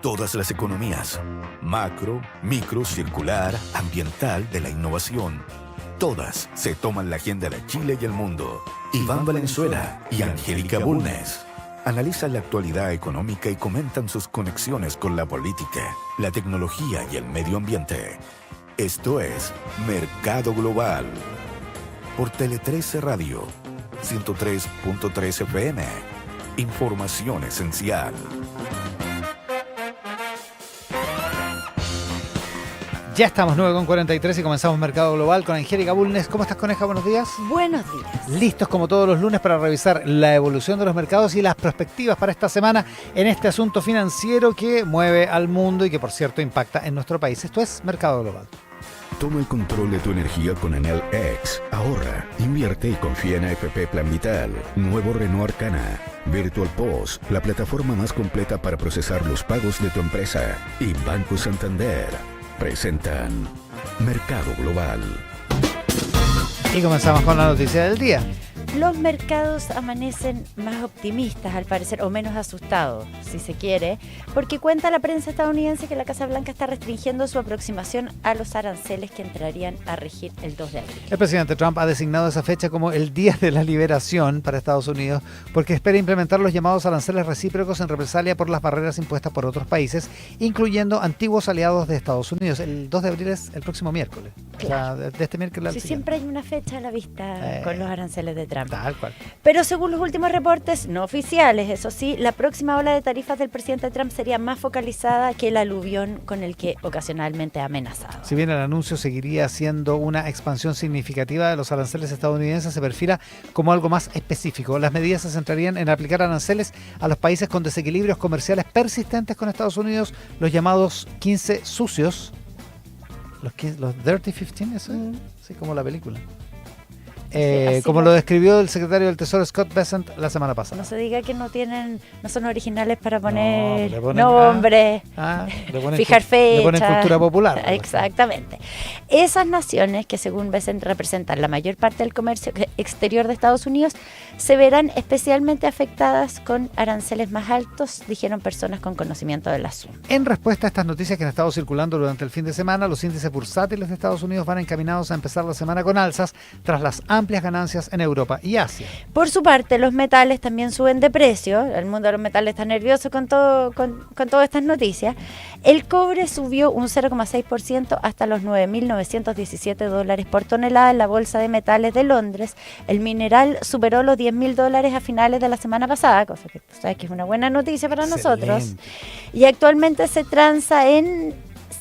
todas las economías, macro, micro, circular, ambiental, de la innovación. Todas se toman la agenda de Chile y el mundo. Iván Valenzuela y Angélica Bulnes analizan la actualidad económica y comentan sus conexiones con la política, la tecnología y el medio ambiente. Esto es Mercado Global por Tele 13 Radio, 103.3 FM. Información esencial. Ya estamos 9:43 y comenzamos Mercado Global con Angélica Bulnes. ¿Cómo estás, Coneja? Buenos días. Buenos días. Listos como todos los lunes para revisar la evolución de los mercados y las perspectivas para esta semana en este asunto financiero que mueve al mundo y que, por cierto, impacta en nuestro país. Esto es Mercado Global. Toma el control de tu energía con Enel X. Ahorra, invierte y confía en AFP Plan Vital. Nuevo Renault Arcana. Virtual POS, la plataforma más completa para procesar los pagos de tu empresa. Y Banco Santander presentan Mercado Global. Y comenzamos con la noticia del día. Los mercados amanecen más optimistas, al parecer, o menos asustados, si se quiere, porque cuenta la prensa estadounidense que la Casa Blanca está restringiendo su aproximación a los aranceles que entrarían a regir el 2 de abril. El presidente Trump ha designado esa fecha como el Día de la Liberación para Estados Unidos porque espera implementar los llamados aranceles recíprocos en represalia por las barreras impuestas por otros países, incluyendo antiguos aliados de Estados Unidos. El 2 de abril es el próximo miércoles. Claro. O sea, de este miércoles al Sí, siguiente. siempre hay una fecha a la vista con los aranceles de Trump. Tal cual. Pero según los últimos reportes, no oficiales, eso sí, la próxima ola de tarifas del presidente Trump sería más focalizada que el aluvión con el que ocasionalmente ha amenazado. Si bien el anuncio seguiría siendo una expansión significativa de los aranceles estadounidenses, se perfila como algo más específico. Las medidas se centrarían en aplicar aranceles a los países con desequilibrios comerciales persistentes con Estados Unidos, los llamados 15 sucios, los Dirty 15, ¿eso? Sí, como la película. Como lo describió el secretario del Tesoro Scott Bessent la semana pasada. No se diga que no son originales para poner le ponen, nombres, fijar fechas. Le ponen cultura popular. Exactamente. Esas naciones que según Bessent representan la mayor parte del comercio exterior de Estados Unidos se verán especialmente afectadas con aranceles más altos, dijeron personas con conocimiento del asunto. En respuesta a estas noticias que han estado circulando durante el fin de semana, los índices bursátiles de Estados Unidos van encaminados a empezar la semana con alzas tras las amplias ganancias en Europa y Asia. Por su parte, los metales también suben de precio. El mundo de los metales está nervioso con todas estas noticias. El cobre subió un 0,6% hasta los $9.917 por tonelada en la bolsa de metales de Londres. El mineral superó los $10.000 a finales de la semana pasada, cosa que tú sabes que es una buena noticia para nosotros. Y actualmente se transa en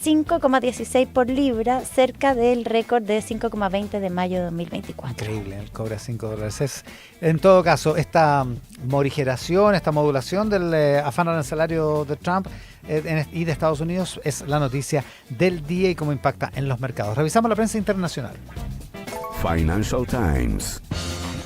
5,16 por libra, cerca del récord de 5,20 de mayo de 2024. Increíble, el cobre a $5. En todo caso, esta morigeración, esta modulación del afán arancelario de Trump y de Estados Unidos es la noticia del día y cómo impacta en los mercados. Revisamos la prensa internacional. Financial Times.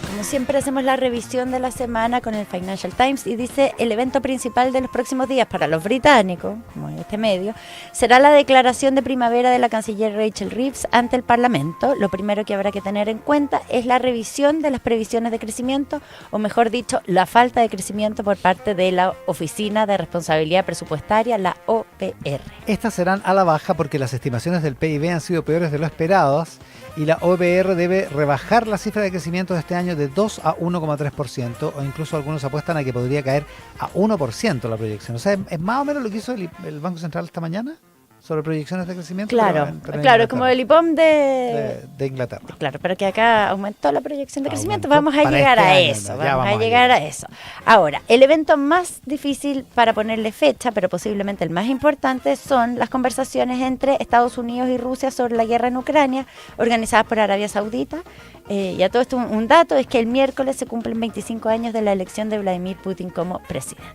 Como siempre hacemos la revisión de la semana con el Financial Times y dice el evento principal de los próximos días para los británicos, como en este medio, será la declaración de primavera de la canciller Rachel Reeves ante el Parlamento. Lo primero que habrá que tener en cuenta es la revisión de las previsiones de crecimiento, o mejor dicho, la falta de crecimiento por parte de la Oficina de Responsabilidad Presupuestaria, la OPR. Estas serán a la baja porque las estimaciones del PIB han sido peores de lo esperadas y la OPR debe rebajar la cifra de crecimiento de este año de 2 a 1,3%, o incluso algunos apuestan a que podría caer a 1% la proyección. O sea, es más o menos lo que hizo el Banco Central esta mañana sobre proyecciones de crecimiento. Claro, como el IPOM de Inglaterra. Claro, pero que acá aumentó la proyección de crecimiento. Vamos a llegar a eso. Vamos a llegar a eso. Ahora, el evento más difícil para ponerle fecha, pero posiblemente el más importante, son las conversaciones entre Estados Unidos y Rusia sobre la guerra en Ucrania, organizadas por Arabia Saudita. Y a todo esto un dato es que el miércoles se cumplen 25 años de la elección de Vladimir Putin como presidente.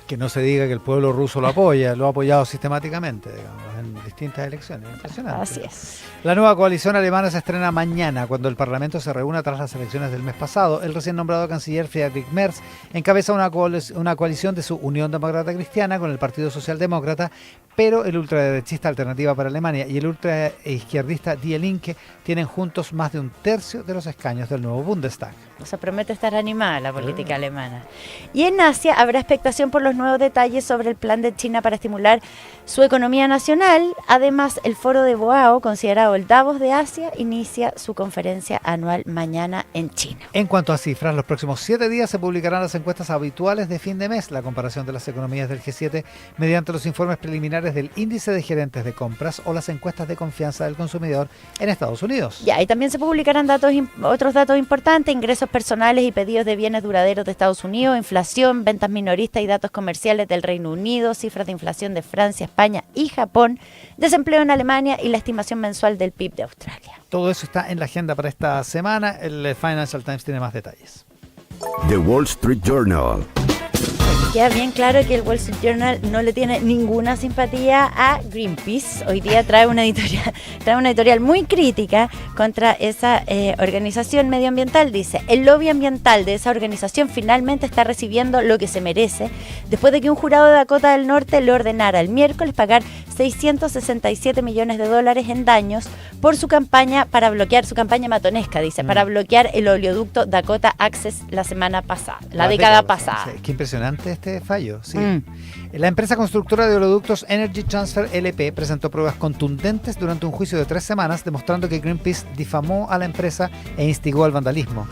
Que no se diga que el pueblo ruso lo apoya, lo ha apoyado sistemáticamente, digamos, en distintas elecciones. Impresionante. Así es. La nueva coalición alemana se estrena mañana, cuando el Parlamento se reúna tras las elecciones del mes pasado. El recién nombrado canciller Friedrich Merz encabeza una coalición de su Unión Demócrata Cristiana con el Partido Socialdemócrata, pero el ultraderechista Alternativa para Alemania y el ultraizquierdista Die Linke tienen juntos más de un tercio de los escaños del nuevo Bundestag. O sea, promete estar animada la política alemana. Y en Asia habrá expectación por los los nuevos detalles sobre el plan de China para estimular su economía nacional. Además, el foro de Boao, considerado el Davos de Asia, inicia su conferencia anual mañana en China. En cuanto a cifras, los próximos 7 días se publicarán las encuestas habituales de fin de mes, la comparación de las economías del G7 mediante los informes preliminares del índice de gerentes de compras o las encuestas de confianza del consumidor en Estados Unidos. Ya, y también se publicarán otros datos importantes: ingresos personales y pedidos de bienes duraderos de Estados Unidos, inflación, ventas minoristas y datos comerciales del Reino Unido, cifras de inflación de Francia, España y Japón, desempleo en Alemania y la estimación mensual del PIB de Australia. Todo eso está en la agenda para esta semana. El Financial Times tiene más detalles. The Wall Street Journal. Queda bien claro que el Wall Street Journal no le tiene ninguna simpatía a Greenpeace. Hoy día trae una editorial muy crítica contra esa organización medioambiental. Dice: el lobby ambiental de esa organización finalmente está recibiendo lo que se merece después de que un jurado de Dakota del Norte le ordenara el miércoles pagar $667 millones en daños por su campaña matonesca, dice, para bloquear el oleoducto Dakota Access la semana pasada, la década pasada. Sí, qué impresionante este fallo. Sí. La empresa constructora de oleoductos Energy Transfer LP presentó pruebas contundentes durante un juicio de 3 semanas, demostrando que Greenpeace difamó a la empresa e instigó al vandalismo.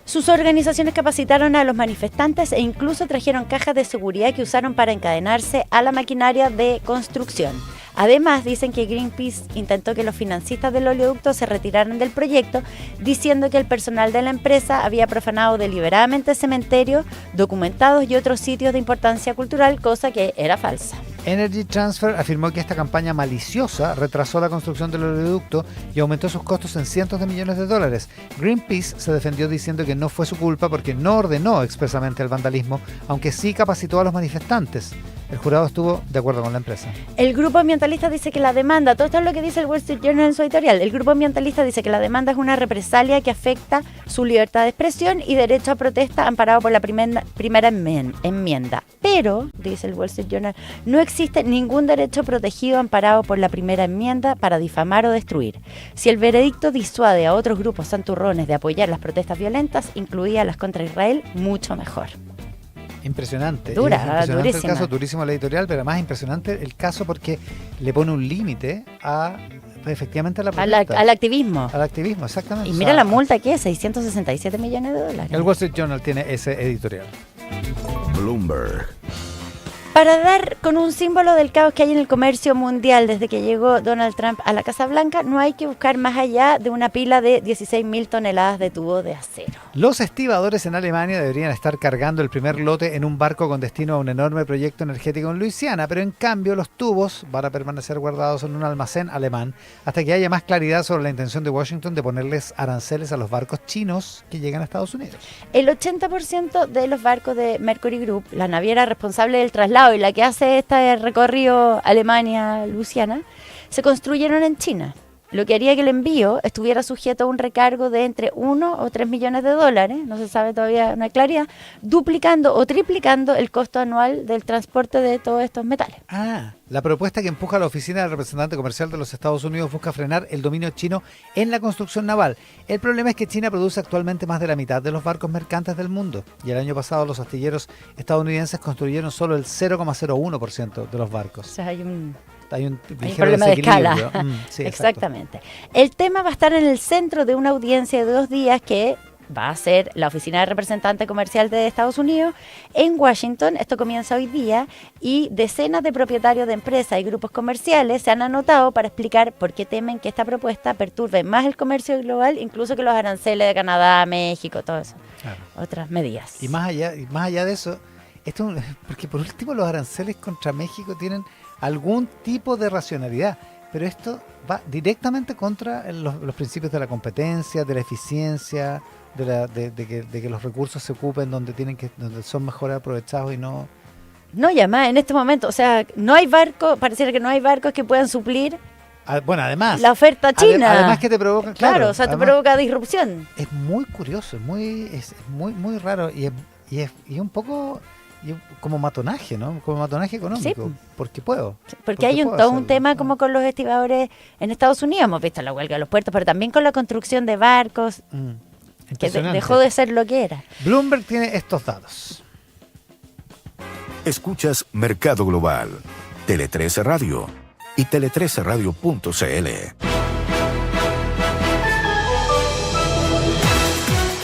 Sus organizaciones capacitaron a los manifestantes e incluso trajeron cajas de seguridad que usaron para encadenarse a la maquinaria de construcción. Además, dicen que Greenpeace intentó que los financistas del oleoducto se retiraran del proyecto, diciendo que el personal de la empresa había profanado deliberadamente cementerios, documentados y otros sitios de importancia cultural, cosa que era falsa. Energy Transfer afirmó que esta campaña maliciosa retrasó la construcción del oleoducto y aumentó sus costos en cientos de millones de dólares. Greenpeace se defendió diciendo que no fue su culpa porque no ordenó expresamente el vandalismo, aunque sí capacitó a los manifestantes. El jurado estuvo de acuerdo con la empresa. El grupo ambientalista dice que la demanda, todo esto es lo que dice el Wall Street Journal en su editorial, el grupo ambientalista dice que la demanda es una represalia que afecta su libertad de expresión y derecho a protesta amparado por la primera enmienda. Pero, dice el Wall Street Journal, no existe ningún derecho protegido amparado por la primera enmienda para difamar o destruir. Si el veredicto disuade a otros grupos santurrones de apoyar las protestas violentas, incluidas las contra Israel, mucho mejor. Impresionante. Durísima. El caso, durísimo la editorial, pero más impresionante el caso porque le pone un límite a, efectivamente, a la protesta. Al activismo. Al activismo, exactamente. Y mira la multa que es, $667 millones. El Wall Street Journal tiene ese editorial. Bloomberg. Para dar con un símbolo del caos que hay en el comercio mundial desde que llegó Donald Trump a la Casa Blanca, no hay que buscar más allá de una pila de 16.000 toneladas de tubo de acero. Los estibadores en Alemania deberían estar cargando el primer lote en un barco con destino a un enorme proyecto energético en Luisiana, pero en cambio los tubos van a permanecer guardados en un almacén alemán hasta que haya más claridad sobre la intención de Washington de ponerles aranceles a los barcos chinos que llegan a Estados Unidos. El 80% de los barcos de Mercury Group, la naviera responsable del traslado y la que hace este recorrido Alemania-Luisiana, se construyeron en China, lo que haría que el envío estuviera sujeto a un recargo de entre 1 o 3 millones de dólares, no se sabe todavía, no hay claridad, duplicando o triplicando el costo anual del transporte de todos estos metales. La propuesta que empuja la oficina del representante comercial de los Estados Unidos busca frenar el dominio chino en la construcción naval. El problema es que China produce actualmente más de la mitad de los barcos mercantes del mundo y el año pasado los astilleros estadounidenses construyeron solo el 0,01% de los barcos. O sea, hay un problema de escala. Sí, exactamente. El tema va a estar en el centro de una audiencia de 2 días que va a ser la oficina de representante comercial de Estados Unidos en Washington. Esto comienza hoy día y decenas de propietarios de empresas y grupos comerciales se han anotado para explicar por qué temen que esta propuesta perturbe más el comercio global, incluso que los aranceles de Canadá, México, todo eso. Claro. Otras medidas. Y más allá de eso, porque por último los aranceles contra México tienen algún tipo de racionalidad, pero esto va directamente contra los principios de la competencia, de la eficiencia, de que los recursos se ocupen donde son mejor aprovechados y no... No, ya más, en este momento, o sea, no hay barcos, pareciera que no hay barcos que puedan suplir Bueno, además... la oferta china. Además que te provoca... Claro, o sea, además, te provoca disrupción. Es muy curioso, es muy raro y es un poco... como matonaje, ¿no? Como matonaje económico. Sí. Porque puedo. Porque hay todo un tema como con los estibadores en Estados Unidos. Hemos visto la huelga de los puertos, pero también con la construcción de barcos, que dejó de ser lo que era. Bloomberg tiene estos datos. Escuchas Mercado Global, Tele 13 Radio y tele13radio.cl.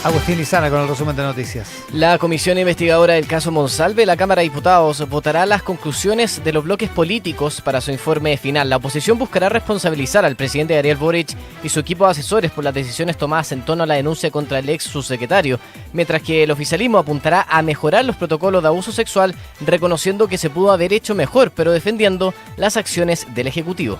Agustín Lizana con el resumen de noticias. La comisión investigadora del caso Monsalve de la Cámara de Diputados votará las conclusiones de los bloques políticos para su informe final. La oposición buscará responsabilizar al presidente Gabriel Boric y su equipo de asesores por las decisiones tomadas en torno a la denuncia contra el ex subsecretario, mientras que el oficialismo apuntará a mejorar los protocolos de abuso sexual, reconociendo que se pudo haber hecho mejor, pero defendiendo las acciones del Ejecutivo.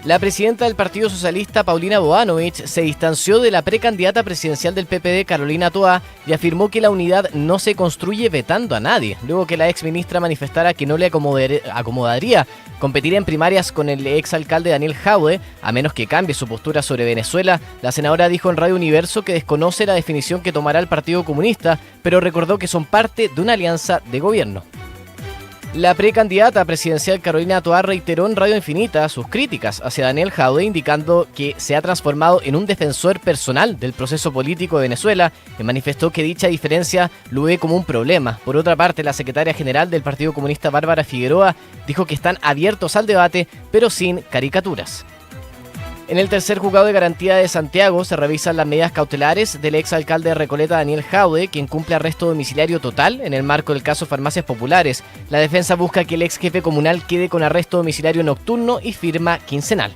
La presidenta del Partido Socialista, Paulina Boanovich, se distanció de la precandidata presidencial del PPD, Carolina Toá, y afirmó que la unidad no se construye vetando a nadie, luego que la exministra manifestara que no le acomodaría competir en primarias con el exalcalde Daniel Jadwe, a menos que cambie su postura sobre Venezuela. La senadora dijo en Radio Universo que desconoce la definición que tomará el Partido Comunista, pero recordó que son parte de una alianza de gobierno. La precandidata presidencial Carolina Toá reiteró en Radio Infinita sus críticas hacia Daniel Jadwe, indicando que se ha transformado en un defensor personal del proceso político de Venezuela, y manifestó que dicha diferencia lo ve como un problema. Por otra parte, la secretaria general del Partido Comunista, Bárbara Figueroa, dijo que están abiertos al debate, pero sin caricaturas. En el tercer juzgado de garantía de Santiago se revisan las medidas cautelares del exalcalde de Recoleta, Daniel Jadwe, quien cumple arresto domiciliario total en el marco del caso Farmacias Populares. La defensa busca que el ex jefe comunal quede con arresto domiciliario nocturno y firma quincenal.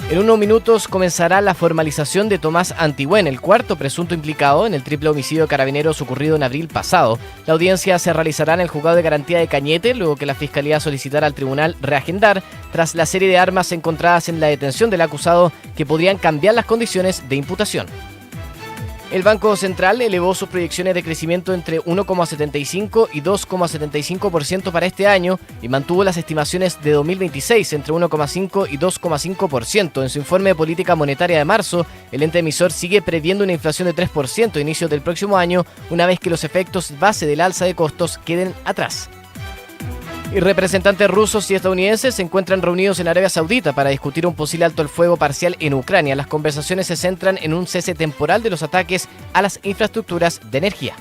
En unos minutos comenzará la formalización de Tomás Antigüén, el cuarto presunto implicado en el triple homicidio de carabineros ocurrido en abril pasado. La audiencia se realizará en el juzgado de garantía de Cañete, luego que la Fiscalía solicitara al tribunal reagendar tras la serie de armas encontradas en la detención del acusado que podrían cambiar las condiciones de imputación. El Banco Central elevó sus proyecciones de crecimiento entre 1,75 y 2,75% para este año y mantuvo las estimaciones de 2026 entre 1,5 y 2,5%. En su informe de política monetaria de marzo, el ente emisor sigue previendo una inflación de 3% a inicios del próximo año, una vez que los efectos base del alza de costos queden atrás. Y representantes rusos y estadounidenses se encuentran reunidos en Arabia Saudita para discutir un posible alto el fuego parcial en Ucrania. Las conversaciones se centran en un cese temporal de los ataques a las infraestructuras de energía.